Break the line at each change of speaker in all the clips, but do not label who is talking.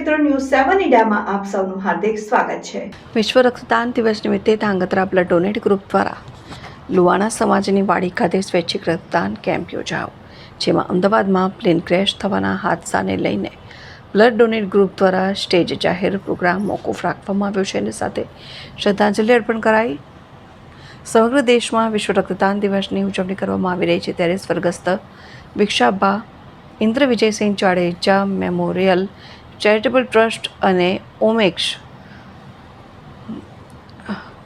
મિત્રો, ન્યૂઝ 7 ઇન્ડિયામાં આપ સૌનું હાર્દિક સ્વાગત છે।
વિશ્વ રક્તદાન દિવસ નિમિત્તે ધાંગધ્રા બ્લડ ડોનેટ ગ્રુપ દ્વારા લુવાણા સમાજની વાડી ખાતે સ્વૈચ્છિક રક્તદાન કેમ્પ યોજાયો, જેમાં અમદાવાદમાં પ્લેન ક્રેશ થવાના હાદસાને લઈને બ્લડ ડોનેટ ગ્રુપ દ્વારા સ્ટેજ જાહેર પ્રોગ્રામ મોકૂફ રાખવામાં આવ્યો છે અને સાથે શ્રદ્ધાંજલિ અર્પણ કરાઈ। સમગ્ર દેશમાં વિશ્વ રક્તદાન દિવસની ઉજવણી કરવામાં આવી રહી છે, ત્યારે સ્વર્ગસ્થ Bhikshaba Indra Vijaysinh Jadeja memorial charitable trust અને Omex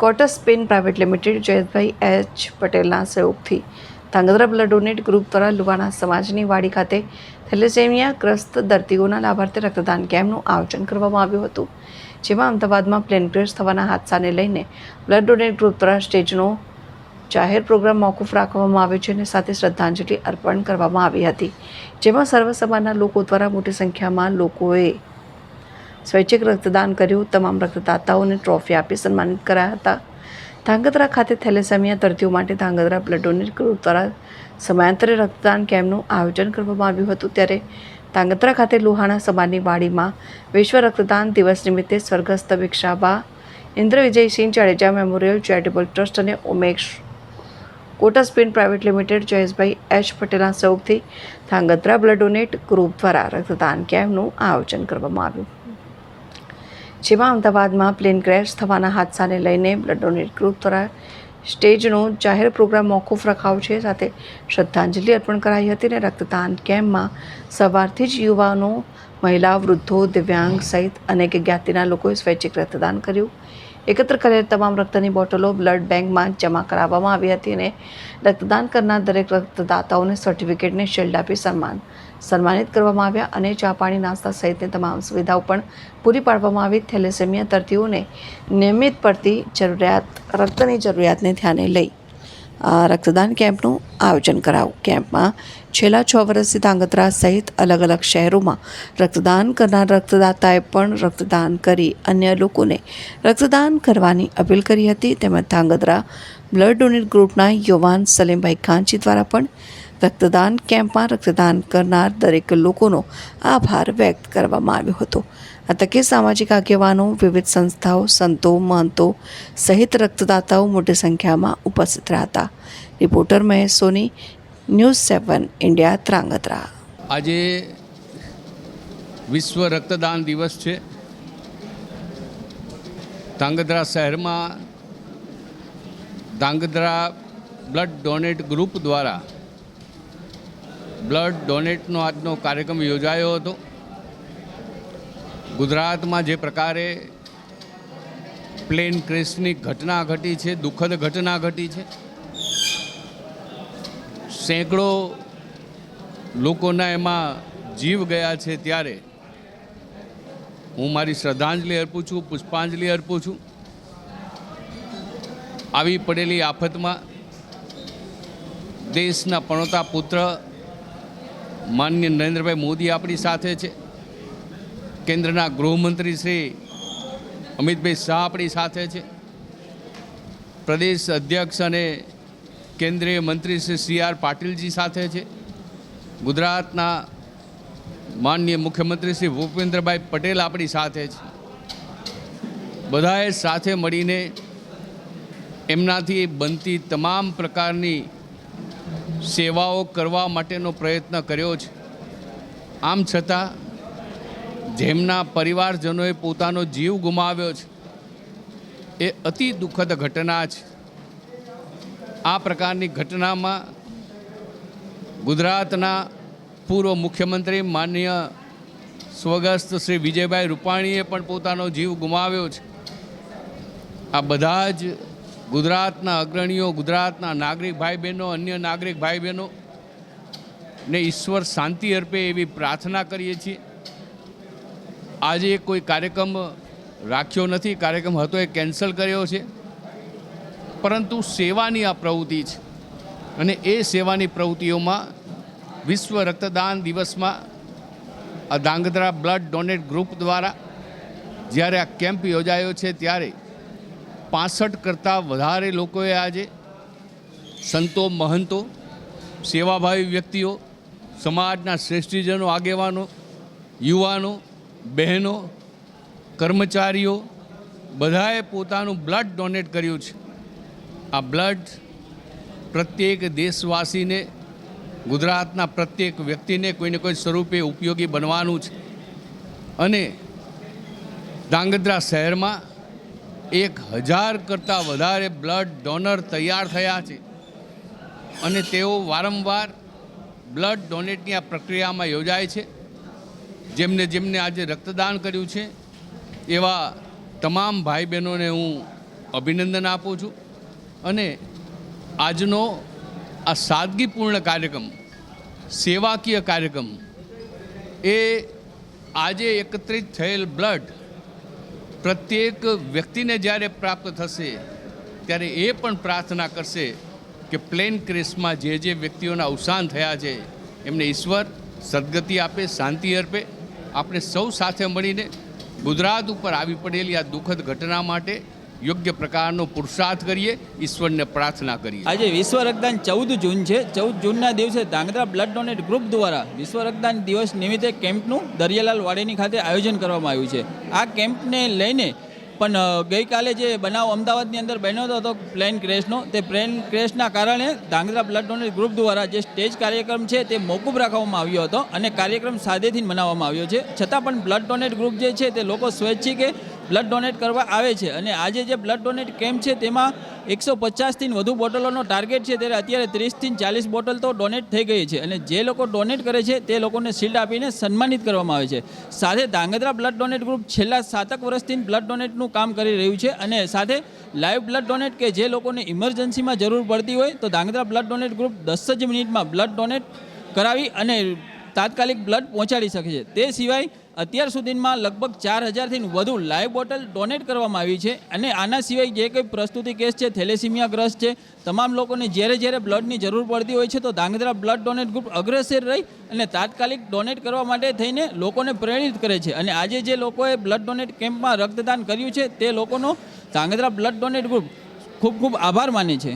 Cotspin private limited Jayeshbhai H પટેલના સહયોગથી ધાંગધ્રા બ્લડ ડોનેટ ગ્રુપ દ્વારા લુવાણા સમાજની વાડી ખાતે થેલેસેમિયા ગ્રસ્ત દર્દીઓના લાભાર્થે રક્તદાન કેમ્પનું આયોજન કરવામાં આવ્યું હતું, જેમાં અમદાવાદમાં પ્લેન ક્રેશ થવાના હાદસાને લઈને બ્લડ ડોનેટ ગ્રુપ દ્વારા સ્ટેજનો જાહેર પ્રોગ્રામ મોકૂફ રાખવામાં આવ્યો છે અને સાથે શ્રદ્ધાંજલિ અર્પણ કરવામાં આવી હતી, જેમાં સર્વ સમાજના લોકો દ્વારા મોટી સંખ્યામાં લોકોએ સ્વૈચ્છિક રક્તદાન કર્યું। તમામ રક્તદાતાઓને ટ્રોફી આપી સન્માનિત કરાયા હતા। ધાંગધ્રા ખાતે થેલેસેમિયા દર્દીઓ માટે ધાંગધ્રા બ્લડ ડોનેટ ગ્રુપ દ્વારા સમયાંતરે રક્તદાન કેમ્પનું આયોજન કરવામાં આવ્યું હતું, ત્યારે ધાંગધ્રા ખાતે લુહાણા સમાજની વાડીમાં વિશ્વ રક્તદાન દિવસ નિમિત્તે સ્વર્ગસ્થ Bhikshaba Indra Vijaysinh Jadeja memorial charitable trust અને Omex Cotspin private limited Jayeshbhai H પટેલના સહયોગથી ધાંગધ્રા બ્લડ ડોનેટ ગ્રુપ દ્વારા રક્તદાન કેમ્પનું આયોજન કરવામાં આવ્યું, જેમાં અમદાવાદમાં પ્લેન ક્રેશ થવાના હાદસાને લઈને બ્લડ ડોનેટ ગ્રુપ દ્વારા સ્ટેજનો જાહેર પ્રોગ્રામ મોકૂફ રખાયો છે, સાથે શ્રદ્ધાંજલિ અર્પણ કરાઈ હતી અને રક્તદાન કેમ્પમાં સવારથી જ યુવાનો, મહિલાઓ, વૃદ્ધો, દિવ્યાંગ સહિત અનેક જ્ઞાતિના લોકોએ સ્વૈચ્છિક રક્તદાન કર્યું। એકત્ર કરેલ તમામ રક્તની બોટલો બ્લડ બેંકમાં જમા કરાવવામાં આવી હતી અને રક્તદાન કરનાર દરેક રક્તદાતાઓને સર્ટિફિકેટને શિલ્ડ આપી સન્માનિત કરવામાં આવ્યા અને ચા, પાણી, નાસ્તા સહિતની તમામ સુવિધાઓ પણ પૂરી પાડવામાં આવી। થેલેસેમિયા દર્દીઓને નિયમિત પડતી રક્તની જરૂરિયાતને ધ્યાને લઈ આ રક્તદાન કેમ્પનું આયોજન કરાયું। કેમ્પમાં છેલ્લા 6 વર્ષથી ધાંગધ્રા સહિત અલગ અલગ શહેરોમાં રક્તદાન કરનાર રક્તદાતાએ પણ રક્તદાન કરી અન્ય લોકોને રક્તદાન કરવાની અપીલ કરી હતી। તેમજ ધાંગધ્રા બ્લડ ડોનેટ ગ્રુપના યુવાન સલીમભાઈ ખાંચી દ્વારા પણ રક્તદાન કેમ્પમાં રક્તદાન કરનાર દરેક લોકોનો આભાર વ્યક્ત કરવામાં આવ્યો હતો। આ તકે સામાજિક આગેવાનો, વિવિધ સંસ્થાઓ, સંતો, મહંતો સહિત રક્તદાતાઓ મોટી સંખ્યામાં ઉપસ્થિત રહ્યા હતા। રિપોર્ટર મહેશ સોની, ન્યૂઝ 7 ઇન્ડિયા, ધ્રાંગધ્રા।
આજે વિશ્વ રક્તદાન દિવસ છે। ધાંગધ્રા શહેરમાં ધાંગધ્રા બ્લડ ડોનેટ ગ્રુપ દ્વારા બ્લડ ડોનેટનો આજનો કાર્યક્રમ યોજાયો હતો। ગુજરાતમાં જે પ્રકારે પ્લેન ક્રેશની ઘટના ઘટી છે, દુઃખદ ઘટના ઘટી છે, સેંકડો લોકોના એમાં જીવ ગયા છે, ત્યારે હું મારી શ્રદ્ધાંજલિ અર્પું છું, પુષ્પાંજલિ અર્પું છું। આવી પડેલી આફતમાં દેશના પણોતા પુત્ર માનનીય નરેન્દ્રભાઈ મોદી આપણી સાથે છે, કેન્દ્રના ગૃહમંત્રી શ્રી અમિતભાઈ શાહ આપણી સાથે છે, પ્રદેશ અધ્યક્ષ અને કેન્દ્રીય મંત્રી શ્રી CR પાટીલજી સાથે છે, ગુજરાતના માનનીય મુખ્યમંત્રી શ્રી ભૂપેન્દ્રભાઈ પટેલ આપણી સાથે છે। બધાએ સાથે મળીને એમનાથી બનતી તમામ પ્રકારની સેવાઓ કરવા માટેનો પ્રયત્ન કર્યો છે। આમ છતાં જેમના પરિવારજનોએ પોતાનો જીવ ગુમાવ્યો છે એ અતિ દુઃખદ ઘટના છે। આ પ્રકારની ઘટનામાં ગુજરાતના પૂર્વ મુખ્યમંત્રી માનનીય સ્વર્ગસ્થ શ્રી વિજયભાઈ રૂપાણીએ પણ પોતાનો જીવ ગુમાવ્યો છે। આ બધા જ ગુજરાતના અગ્રણીઓ, ગુજરાતના નાગરિક ભાઈ બહેનો, અન્ય નાગરિક ભાઈ બહેનો ને ઈશ્વર શાંતિ અર્પે એવી પ્રાર્થના કરીએ છીએ। આજે કોઈ કાર્યક્રમ રાખ્યો નથી, કાર્યક્રમ હતો એ કેન્સલ કર્યો છે, પરંતુ સેવાની આ પ્રવૃત્તિ છે અને એ સેવાની પ્રવૃત્તિઓમાં વિશ્વ રક્તદાન દિવસમાં આ ધાંગધ્રા બ્લડ ડોનેટ ગ્રુપ દ્વારા જ્યારે આ કેમ્પ યોજાયો છે, ત્યારે 65 કરતાં વધારે લોકોએ આજે સંતો, મહંતો, સેવાભાવી વ્યક્તિઓ, સમાજના શ્રેષ્ઠીજનો, આગેવાનો, યુવાનો બહેનો, કર્મચારીઓ બધાએ પોતાનું બ્લડ ડોનેટ કર્યું છે. આ બ્લડ પ્રત્યેક દેશવાસીને, ગુજરાતના પ્રત્યેક વ્યક્તિને કોઈને કોઈ સ્વરૂપે ઉપયોગી બનવાનું છે. અને ધ્રાંગધ્રા શહેરમાં 1000 કરતાં વધારે બ્લડ ડોનર તૈયાર થયા છે અને તેઓ વારંવાર બ્લડ ડોનેટની આ પ્રક્રિયામાં યોજાય છે. જેમને જેમને આજે રક્તદાન કર્યું છે એવા તમામ ભાઈ બહેનોને હું અભિનંદન આપું છું. અને આજનો આ સાદગીપૂર્ણ કાર્યક્રમ, સેવાકીય કાર્યક્રમ, એ આજે એકત્રિત થયેલ બ્લડ પ્રત્યેક વ્યક્તિને જ્યારે પ્રાપ્ત થશે ત્યારે એ પણ પ્રાર્થના કરશે કે પ્લેન ક્રેશમાં જે વ્યક્તિઓના અવસાન થયા છે એમને ઈશ્વર સદગતિ આપે, શાંતિ અર્પે. આપણે સૌ સાથે મળીને ગુજરાત ઉપર આવી પડેલી આ દુઃખદ ઘટના માટે યોગ્ય પ્રકારનો પુરુષાર્થ કરીએ, ઈશ્વરને પ્રાર્થના કરીએ.
આજે વિશ્વ રક્તદાન 14 જૂન છે. 14 જૂનના દિવસે ધ્રાંગધ્રા બ્લડ ડોનેટ ગ્રુપ દ્વારા વિશ્વ રક્તદાન દિવસ નિમિત્તે કેમ્પનું દરિયાલાલ વાડીની ખાતે આયોજન કરવામાં આવ્યું છે. આ કેમ્પને લઈને પણ ગઈકાલે જે બનાવ અમદાવાદની અંદર બન્યો હતો પ્લેન ક્રેશનો, તે પ્લેન ક્રેશના કારણે ધ્રાંગધ્રા બ્લડ ડોનેટ ગ્રુપ દ્વારા જે સ્ટેજ કાર્યક્રમ છે તે મોકૂફ રાખવામાં આવ્યો હતો અને કાર્યક્રમ સાદેથી મનાવવામાં આવ્યો છે. છતાં પણ બ્લડ ડોનેટ ગ્રુપ જે છે તે લોકો સ્વૈચ્છિકે બ્લડ ડોનેટ કરવા આવે છે. અને આજે જે બ્લડ ડોનેટ કેમ્પ છે તેમાં 150થી વધુ બોટલોનો ટાર્ગેટ છે, ત્યારે અત્યારે 30થી 40 બોટલ તો ડોનેટ થઈ ગઈ છે. અને જે લોકો ડોનેટ કરે છે તે લોકોને શિલ્ડ આપીને સન્માનિત કરવામાં આવે છે. સાથે ધ્રાંગધ્રા બ્લડ ડોનેટ ગ્રુપ છેલ્લા 7 વર્ષથી બ્લડ ડોનેટનું કામ કરી રહ્યું છે. અને સાથે લાઈવ બ્લડ ડોનેટ કે જે લોકોને ઇમરજન્સીમાં જરૂર પડતી હોય તો ધ્રાંગધ્રા બ્લડ ડોનેટ ગ્રુપ 10 જ મિનિટમાં બ્લડ ડોનેટ કરાવી અને તાત્કાલિક બ્લડ પહોંચાડી શકે છે. તે સિવાય અત્યાર સુધીમાં લગભગ 4000થી વધુ લાઈવ બોટલ ડોનેટ કરવામાં આવી છે. અને આના સિવાય જે કંઈ પ્રસ્તુતિ કેસ છે, થેલેસીમિયા ગ્રસ્ત છે, તમામ લોકોને જ્યારે બ્લડની જરૂર પડતી હોય છે તો ધ્રાંગધ્રા બ્લડ ડોનેટ ગ્રુપ અગ્રેસર રહી અને તાત્કાલિક ડોનેટ કરવા માટે થઈને લોકોને પ્રેરિત કરે છે. અને આજે જે લોકોએ બ્લડ ડોનેટ કેમ્પમાં રક્તદાન કર્યું છે તે લોકોનો ધ્રાંગધ્રા બ્લડ ડોનેટ ગ્રુપ ખૂબ આભાર માને છે.